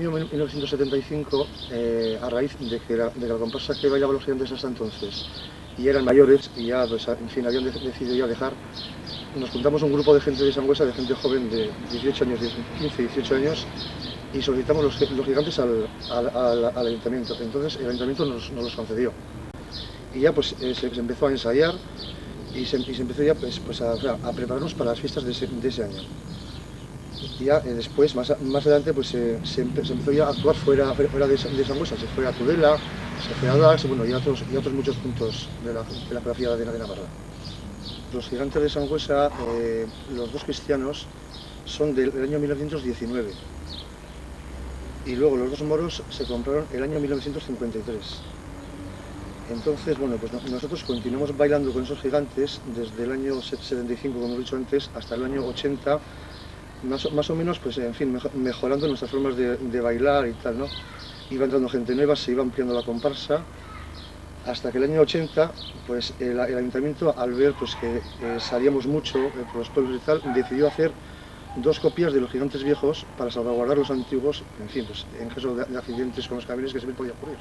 En el año 1975, a raíz de que la comparsa que bailaban los gigantes hasta entonces y eran mayores y ya, pues, en fin, habían decidido ya dejar, nos juntamos un grupo de gente de Sangüesa, de gente joven de 18 años, 15, 18 años, y solicitamos los gigantes al ayuntamiento. Entonces el ayuntamiento nos los concedió. Y ya pues se empezó a ensayar y se empezó ya pues a prepararnos para las fiestas de ese año. Y ya después, más adelante, pues se empezó ya a actuar fuera de Sangüesa. Se fue a Tudela, se fue a Dax, bueno, y otros muchos puntos de la geografía de Navarra. Los gigantes de Sangüesa, los dos cristianos, son del año 1919. Y luego los dos moros se compraron el año 1953. Entonces, bueno, pues nosotros continuamos bailando con esos gigantes desde el año 75, como he dicho antes, hasta el año 80, más o menos, pues en fin, mejorando nuestras formas de bailar y tal, ¿no? Iba entrando gente nueva, se iba ampliando la comparsa, hasta que el año 80, pues el ayuntamiento, al ver pues que salíamos mucho por los pueblos y tal, decidió hacer dos copias de los gigantes viejos para salvaguardar los antiguos, en fin, pues en caso de accidentes con los camiones que siempre podía ocurrir.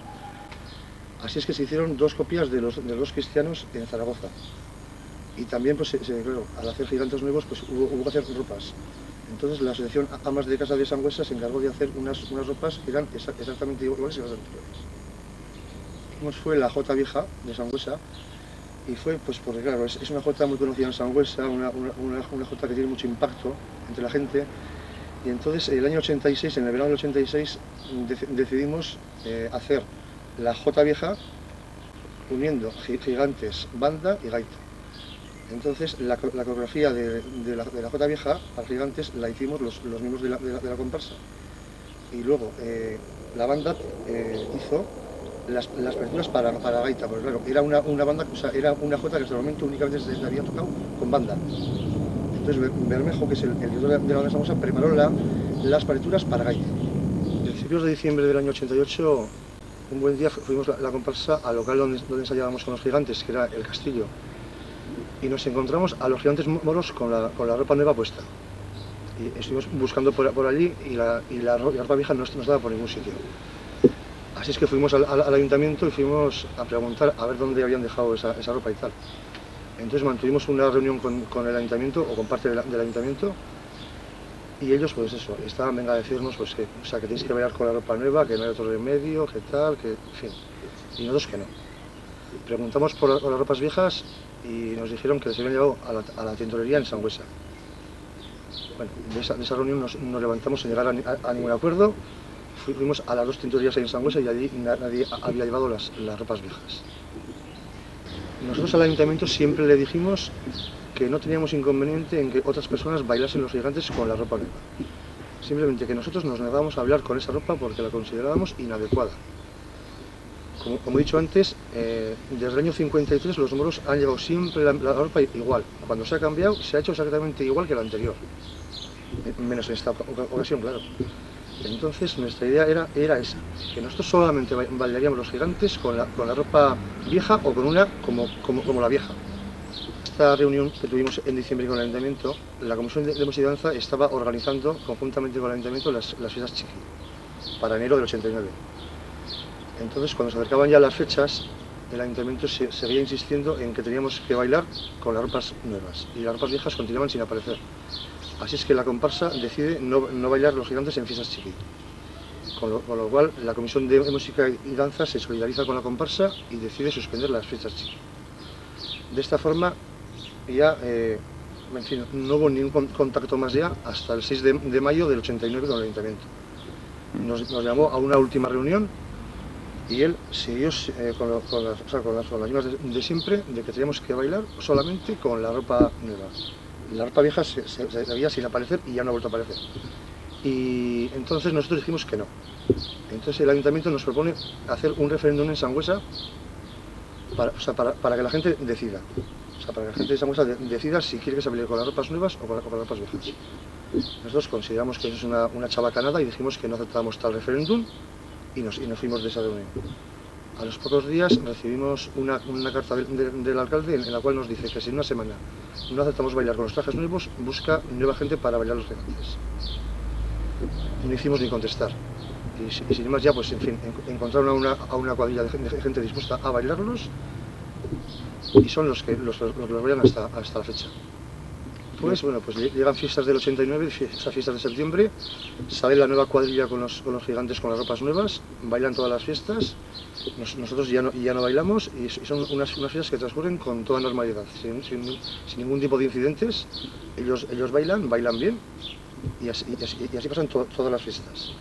Así es que se hicieron dos copias de los dos cristianos en Zaragoza. Y también, pues claro, al hacer gigantes nuevos, pues hubo que hacer ropas. Entonces la asociación Amas de Casa de Sangüesa se encargó de hacer unas ropas que eran exactamente iguales que las anteriores. Hicimos fue la Jota Vieja de Sangüesa, y fue pues porque claro, es una jota muy conocida en Sangüesa, una jota que tiene mucho impacto entre la gente. Y entonces el año 86, en el verano del 86, decidimos hacer la Jota Vieja uniendo gigantes, banda y gaita. Entonces la coreografía de la Jota Vieja para gigantes la hicimos los miembros de la comparsa. Y luego la banda hizo las partituras para gaita, porque claro, era una banda, o sea, era una jota que hasta el momento únicamente se había tocado con banda. Entonces Bermejo, que es el director de la banda famosa, preparó las partituras para gaita. A principios de diciembre del año 88, un buen día fuimos la comparsa al local donde ensayábamos con los gigantes, que era el Castillo, y nos encontramos a los gigantes moros con la ropa nueva puesta. Y estuvimos buscando por allí y la ropa vieja no estaba por ningún sitio. Así es que fuimos al ayuntamiento y fuimos a preguntar a ver dónde habían dejado esa ropa y tal. Entonces mantuvimos una reunión con el ayuntamiento, o con parte del ayuntamiento, y ellos, pues eso, estaban venga a decirnos pues que tenéis que bailar con la ropa nueva, que no hay otro remedio, que tal, que en fin. Y nosotros que no. Preguntamos por las ropas viejas y nos dijeron que les habían llevado a la tintorería en Sangüesa. Bueno, de esa reunión nos levantamos sin llegar a ningún acuerdo. Fuimos a las dos tintorerías en Sangüesa y allí nadie había llevado las ropas viejas. Nosotros al ayuntamiento siempre le dijimos que no teníamos inconveniente en que otras personas bailasen los gigantes con la ropa nueva. Simplemente que nosotros nos negábamos a bailar con esa ropa porque la considerábamos inadecuada. Como he dicho antes, desde el año 53 los moros han llevado siempre la ropa igual. Cuando se ha cambiado, se ha hecho exactamente igual que la anterior. Menos en esta ocasión, claro. Entonces nuestra idea era esa, que nosotros solamente bailaríamos los gigantes con la ropa vieja o con una como la vieja. Esta reunión que tuvimos en diciembre con el ayuntamiento, la Comisión de Música y Danza estaba organizando conjuntamente con el ayuntamiento las fiestas Chiqui para enero del 89. Entonces cuando se acercaban ya las fechas, el ayuntamiento seguía insistiendo en que teníamos que bailar con las ropas nuevas y las ropas viejas continuaban sin aparecer. Así es que la comparsa decide no bailar los gigantes en fiestas Chiqui. Con lo cual la Comisión de Música y Danza se solidariza con la comparsa y decide suspender las fiestas Chiqui. De esta forma ya, en fin, no hubo ningún contacto más ya hasta el 6 de mayo del 89 con el ayuntamiento. Nos llamó a una última reunión y él siguió con las mismas de siempre, de que teníamos que bailar solamente con la ropa nueva. La ropa vieja se veía sin aparecer y ya no ha vuelto a aparecer. Y entonces nosotros dijimos que no. Entonces el ayuntamiento nos propone hacer un referéndum en Sangüesa para que la gente decida. O sea, para que la gente de Sangüesa decida si quiere que se baile con las ropas nuevas o con las ropas viejas. Nosotros consideramos que eso es una chabacanada y dijimos que no aceptábamos tal referéndum y nos fuimos de esa reunión. A los pocos días recibimos una carta del alcalde en la cual nos dice que si en una semana no aceptamos bailar con los trajes nuevos, busca nueva gente para bailar los gigantes. No hicimos ni contestar. y sin más ya, pues en fin, encontraron a una cuadrilla de gente dispuesta a bailarlos, y son los que los bailan hasta la fecha. Pues bueno, pues llegan fiestas del 89, esas fiestas de septiembre, sale la nueva cuadrilla con los gigantes con las ropas nuevas, bailan todas las fiestas, nosotros ya no bailamos, y son unas fiestas que transcurren con toda normalidad, sin ningún tipo de incidentes. Ellos bailan bien, y así pasan todas las fiestas.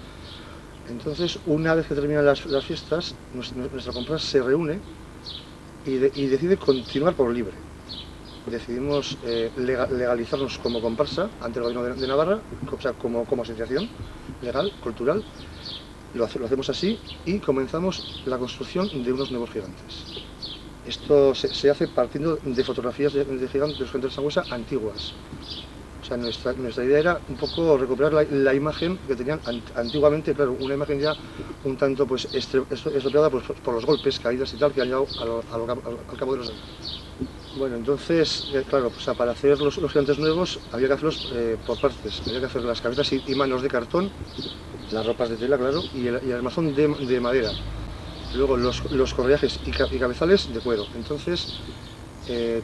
Entonces, una vez que terminan las fiestas, nuestra comparsa se reúne y decide continuar por libre. Decidimos legalizarnos como comparsa ante el gobierno de Navarra, o sea, como asociación legal, cultural. Lo hacemos así y comenzamos la construcción de unos nuevos gigantes. Esto se hace partiendo de fotografías de gigantes de Sangüesa antiguas. O sea, nuestra idea era un poco recuperar la imagen que tenían antiguamente, claro, una imagen ya un tanto pues estropeada por los golpes, caídas y tal, que han llegado al cabo de los años. Bueno, entonces, claro, pues para hacer los gigantes nuevos había que hacerlos por partes. Había que hacer las cabezas y manos de cartón, las ropas de tela, claro, y el armazón de madera. Luego los correajes y cabezales de cuero. Entonces,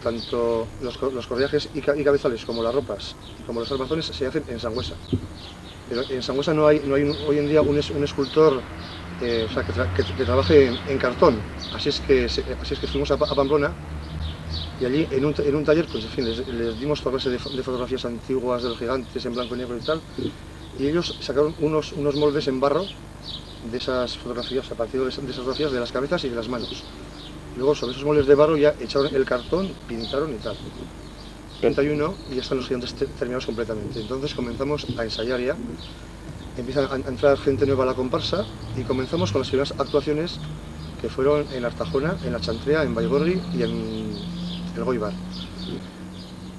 tanto los correajes y cabezales como las ropas y como los armazones se hacen en Sangüesa. Pero en Sangüesa no hay hoy en día un escultor o sea, que trabaje en cartón. Así es que fuimos a Pamplona. Y allí, en un taller, pues en fin, les dimos toda clase de fotografías antiguas de los gigantes en blanco y negro y tal, y ellos sacaron unos moldes en barro de esas fotografías, a partir de esas fotografías de las cabezas y de las manos. Luego, sobre esos moldes de barro ya echaron el cartón, pintaron y tal. 31 y ya están los gigantes terminados completamente. Entonces comenzamos a ensayar ya, empiezan a entrar gente nueva a la comparsa y comenzamos con las primeras actuaciones que fueron en Artajona, en La Chantrea, en Baigorri y en el Goibar.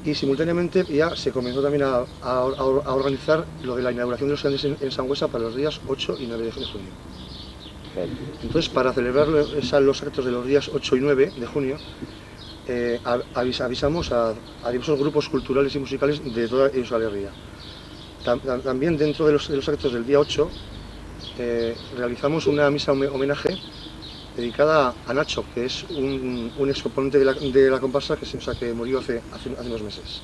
Y simultáneamente ya se comenzó también a organizar lo de la inauguración de los gigantes en Sangüesa para los días 8 y 9 de junio. Entonces, para celebrar los actos de los días 8 y 9 de junio, avisamos a diversos grupos culturales y musicales de toda Euskal Herria. También dentro de los actos del día 8 realizamos una misa homenaje dedicada a Nacho, que es un exponente de la comparsa que murió hace unos meses.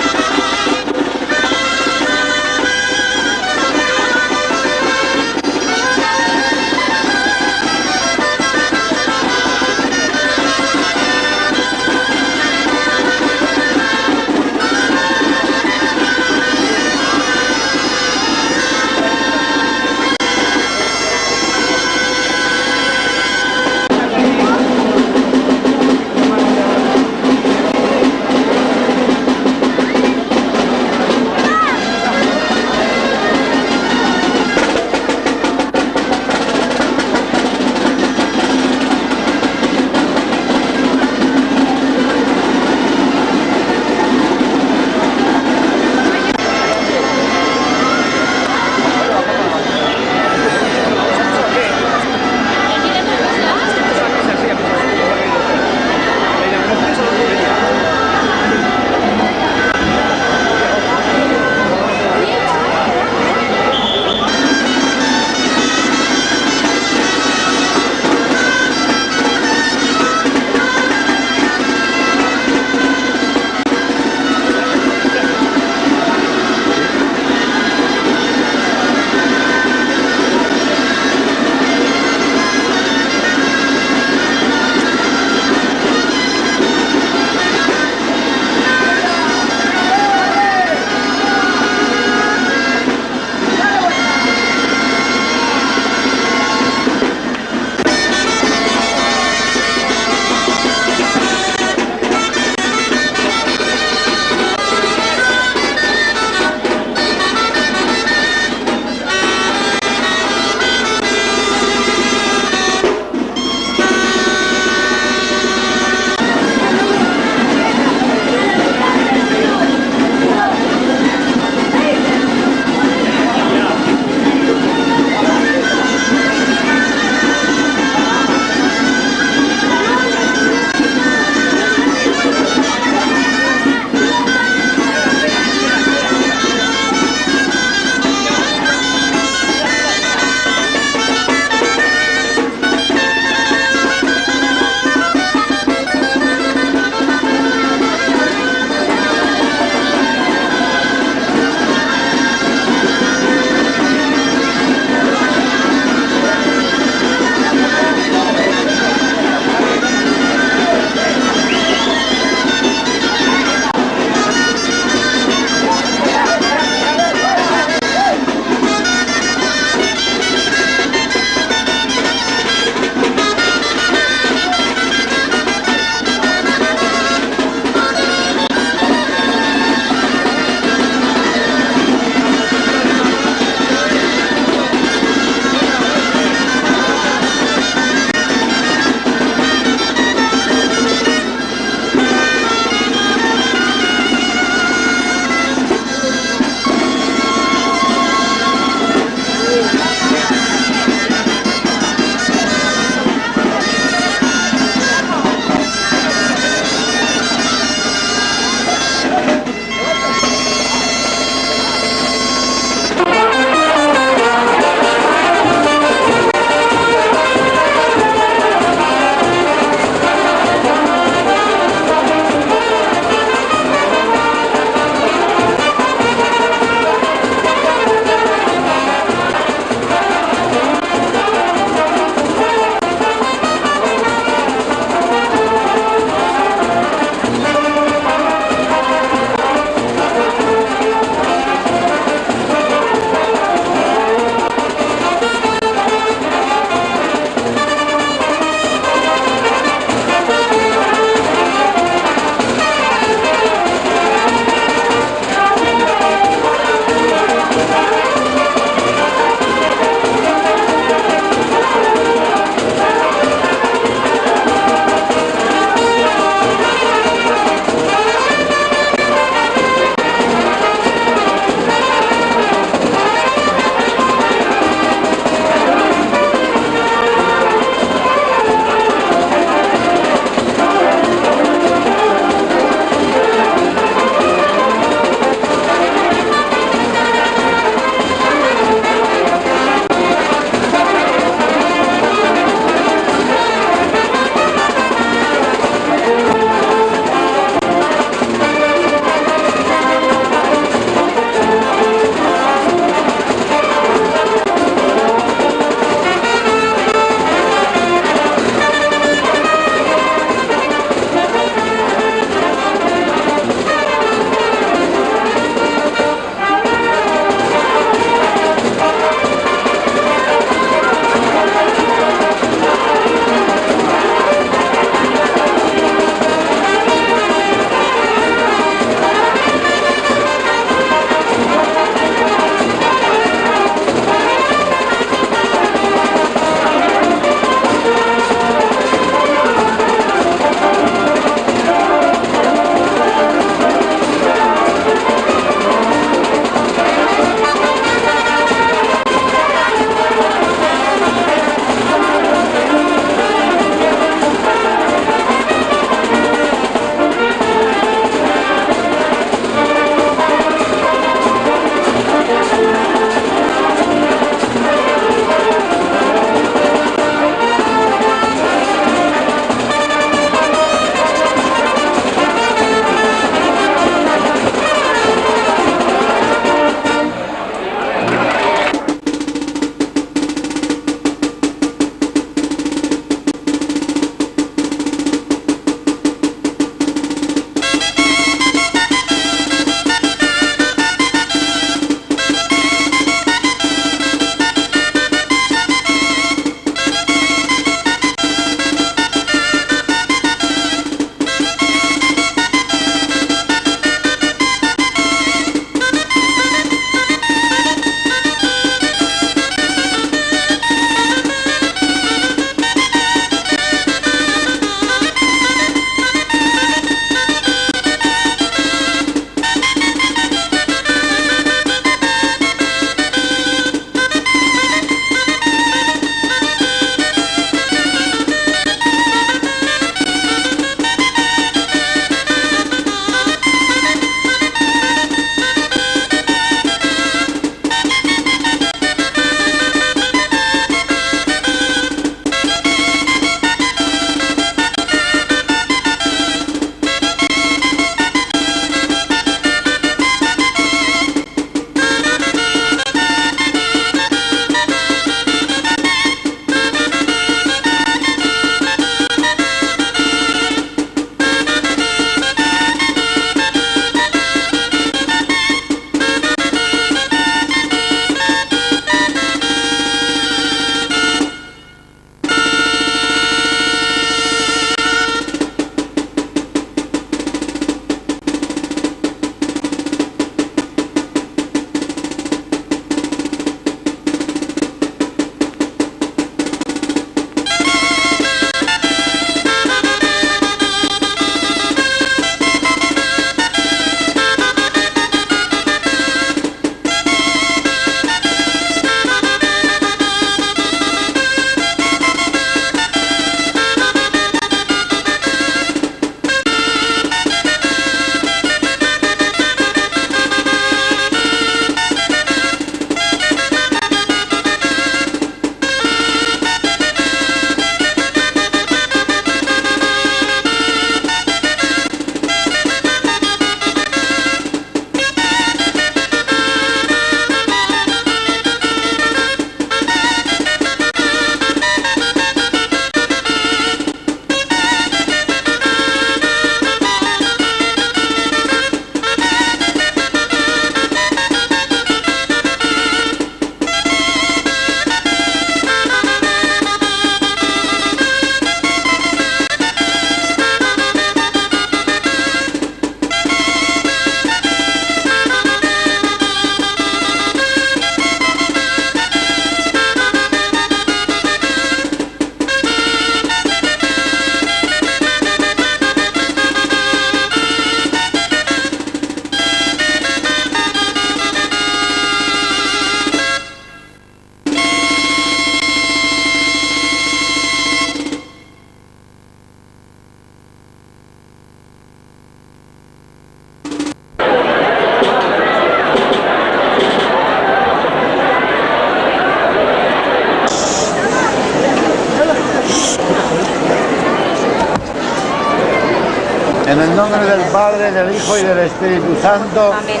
nombre del Padre, del Hijo y del Espíritu Santo. Amén.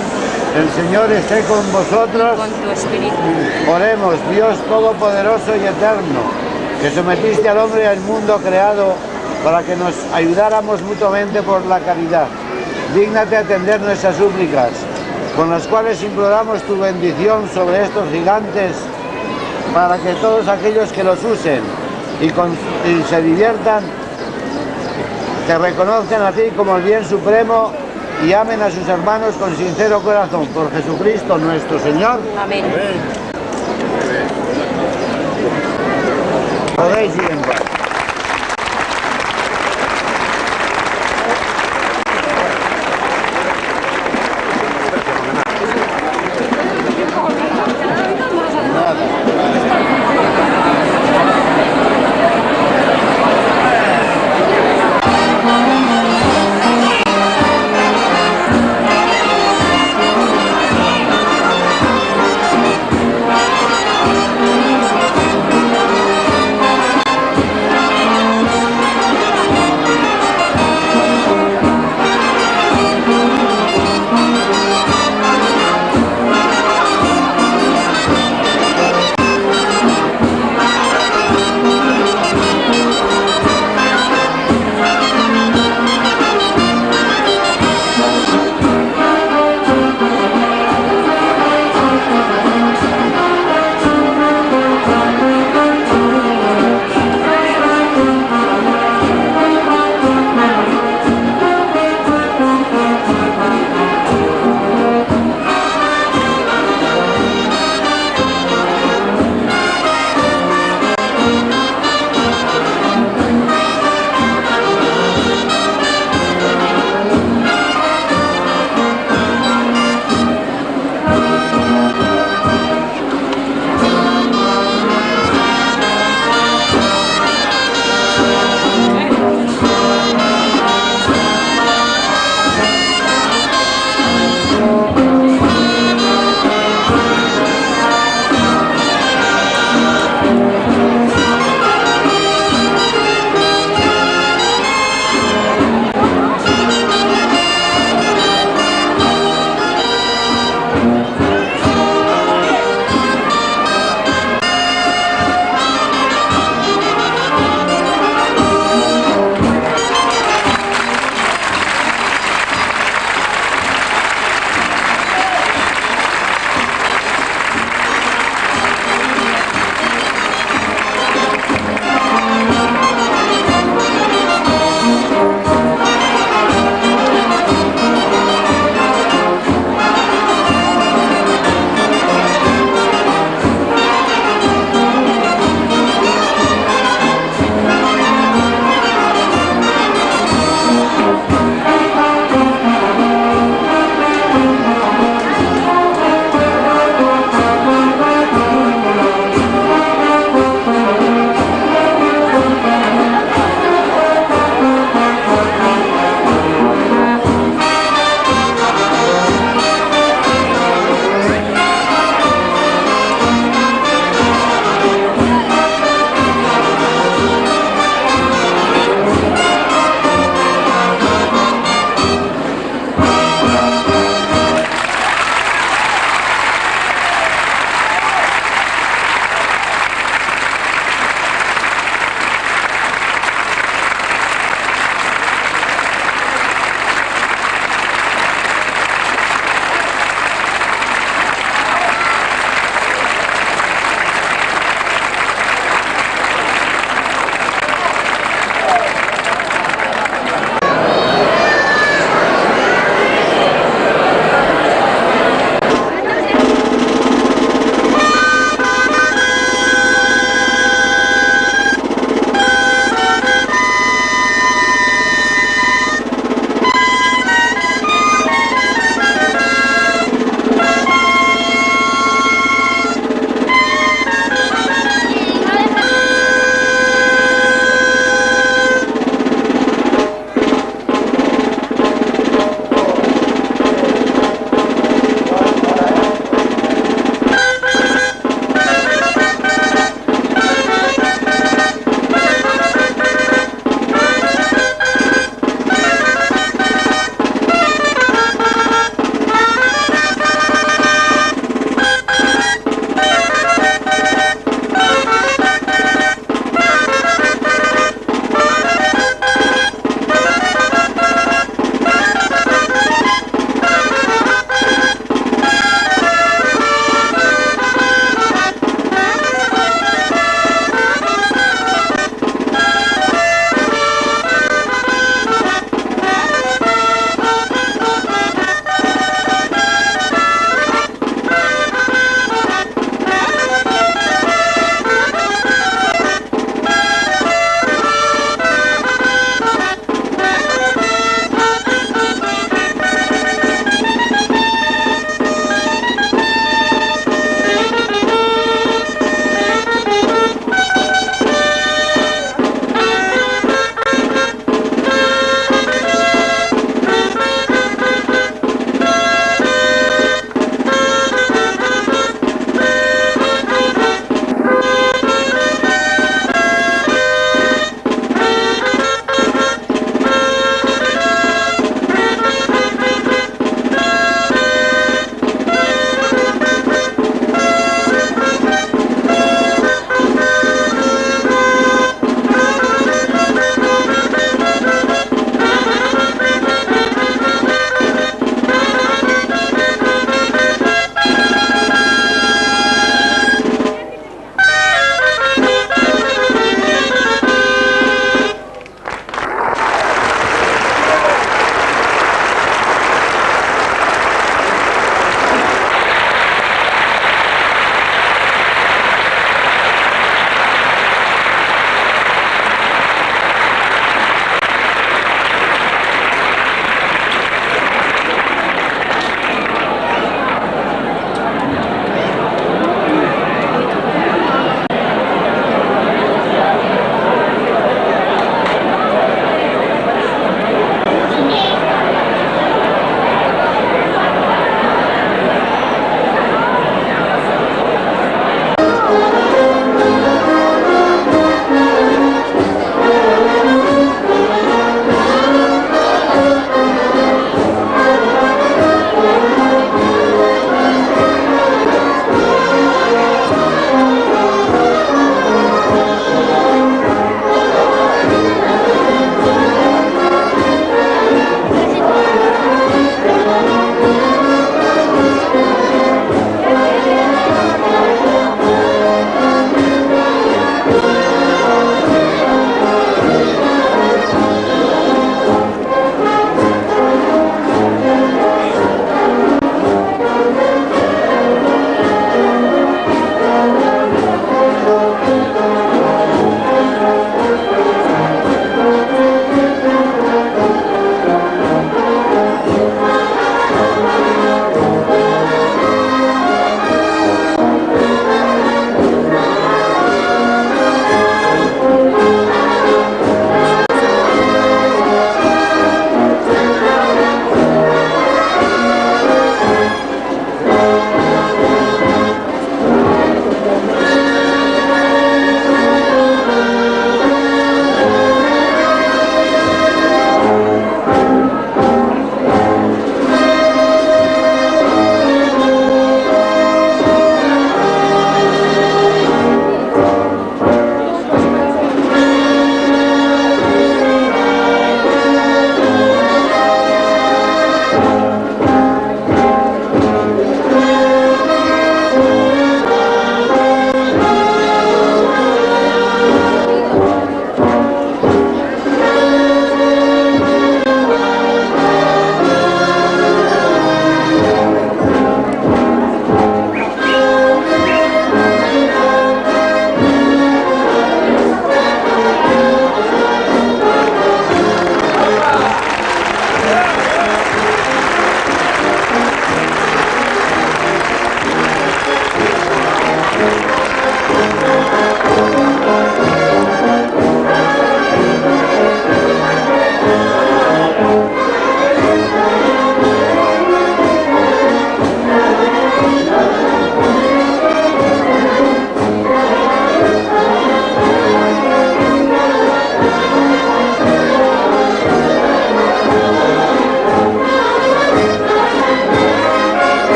El Señor esté con vosotros. Con tu espíritu. Oremos, Dios Todopoderoso y Eterno, que sometiste al hombre y al mundo creado para que nos ayudáramos mutuamente por la caridad. Dígnate atender nuestras súplicas, con las cuales imploramos tu bendición sobre estos gigantes, para que todos aquellos que los usen y se diviertan, te reconozcan a ti como el bien supremo y amen a sus hermanos con sincero corazón. Por Jesucristo nuestro Señor. Amén. Podéis ir en paz.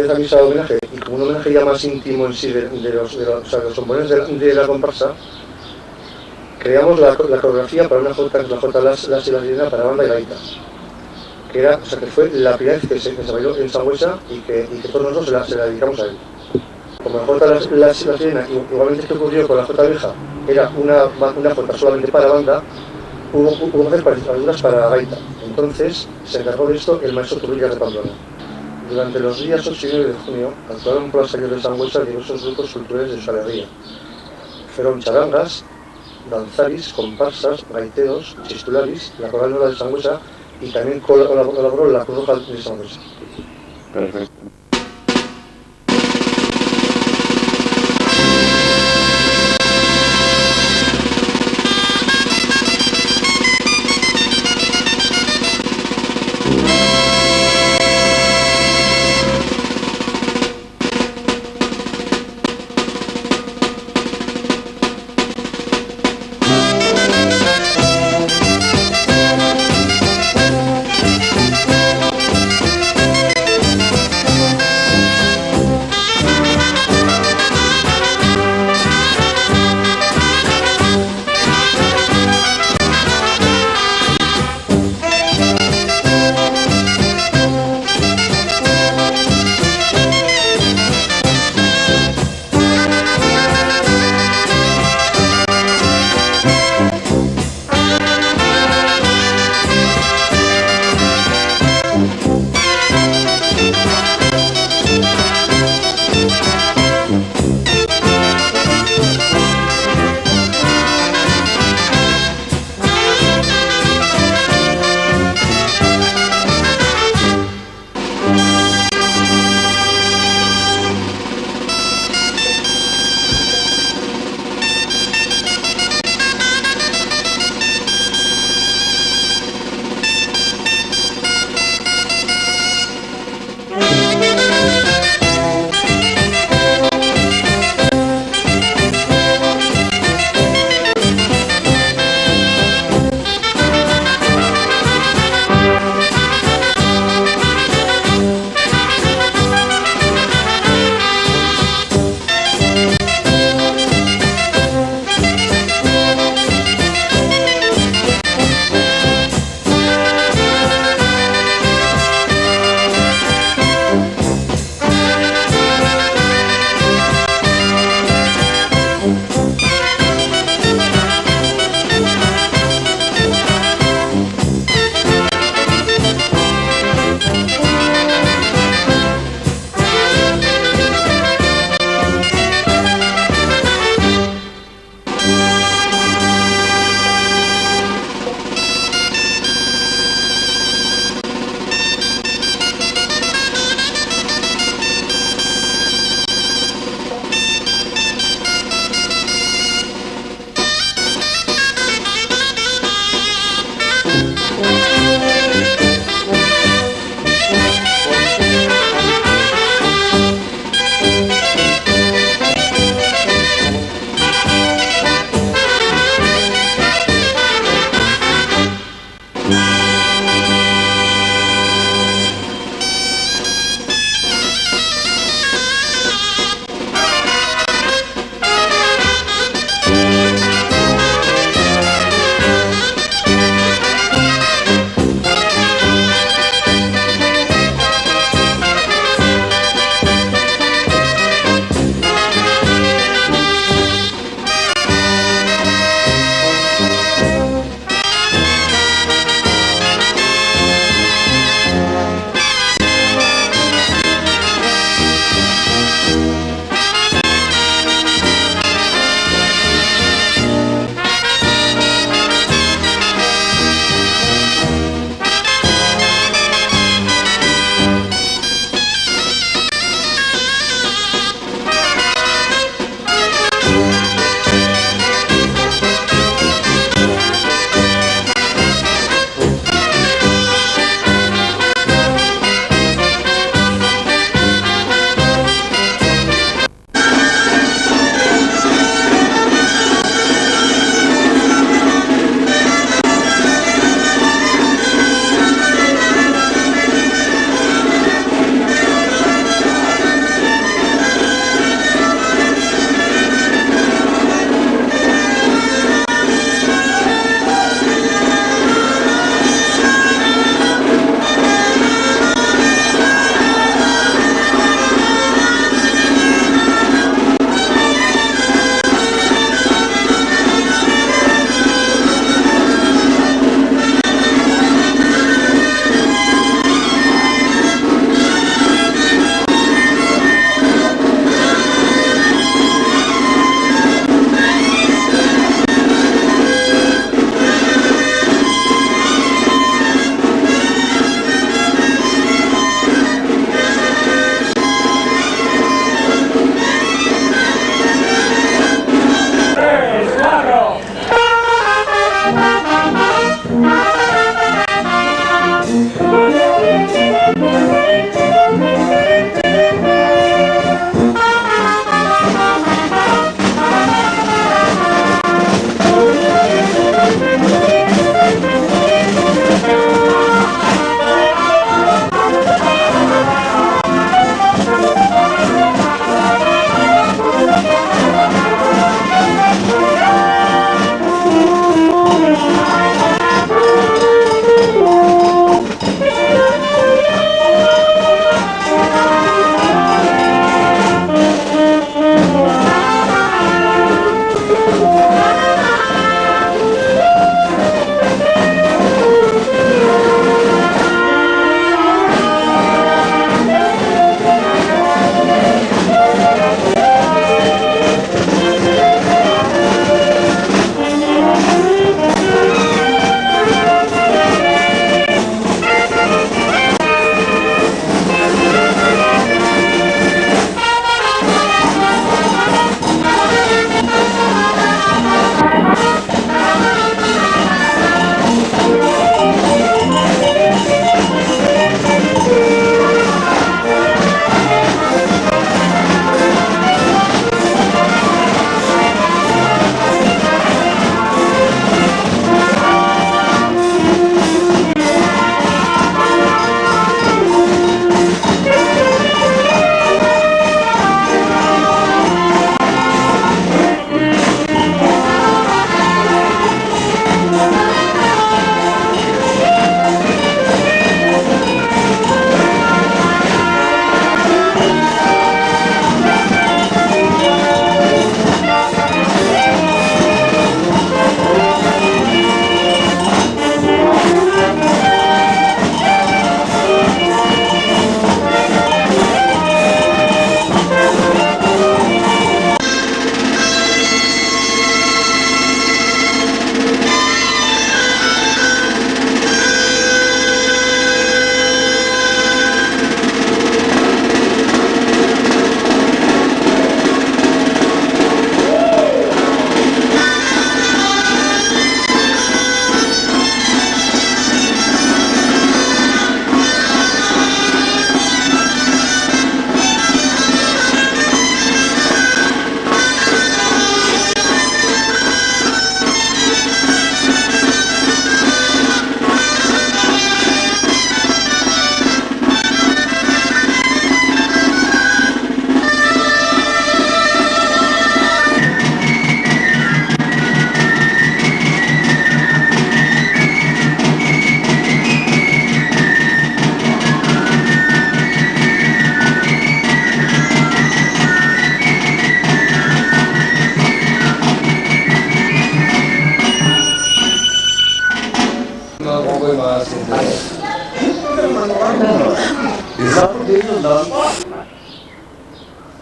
de esa misa de homenaje, y como un homenaje ya más íntimo en sí de los componentes de la comparsa, creamos la coreografía para una jota, la jota Las y la Sirena para banda y gaita. Que fue la primera vez que se bailó en Sangüesa y que todos nosotros se la dedicamos a él. Como la jota La Sirena, igualmente que ocurrió con la jota vieja, era una jota solamente para banda, hubo que hacer partituras para gaita. Entonces se encargó de esto el maestro Turrillas de Pamplona. Durante los días 8 y 9 de junio actuaron por las calles de Sangüesa diversos grupos culturales de Euskal Herria. Fueron charangas, danzaris, comparsas, gaiteros, chistularis, la Coral Nueva de Sangüesa y también colaboró la Cruz Roja de Sangüesa. Perfecto.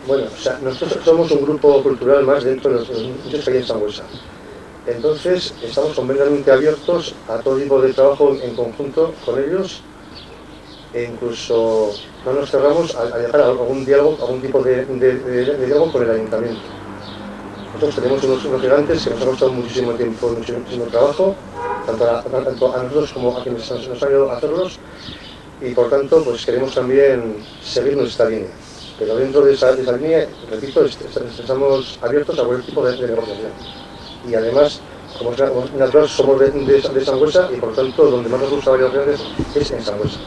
Bueno, o sea, nosotros somos un grupo cultural más dentro de los muchos que hay en Sangüesa. Entonces, estamos completamente abiertos a todo tipo de trabajo en conjunto con ellos e incluso no nos cerramos a llegar a algún diálogo, algún tipo de diálogo con el ayuntamiento. Nosotros tenemos unos gigantes que nos ha costado muchísimo tiempo, muchísimo trabajo, tanto a nosotros como a quienes nos han ayudado a hacerlos, y por tanto pues queremos también seguir nuestra línea. Pero dentro de esa línea, repito, estamos abiertos a cualquier tipo de negociación. Y además, como es natural, somos de Sangüesa y por tanto donde más nos gusta varias veces es en Sangüesa.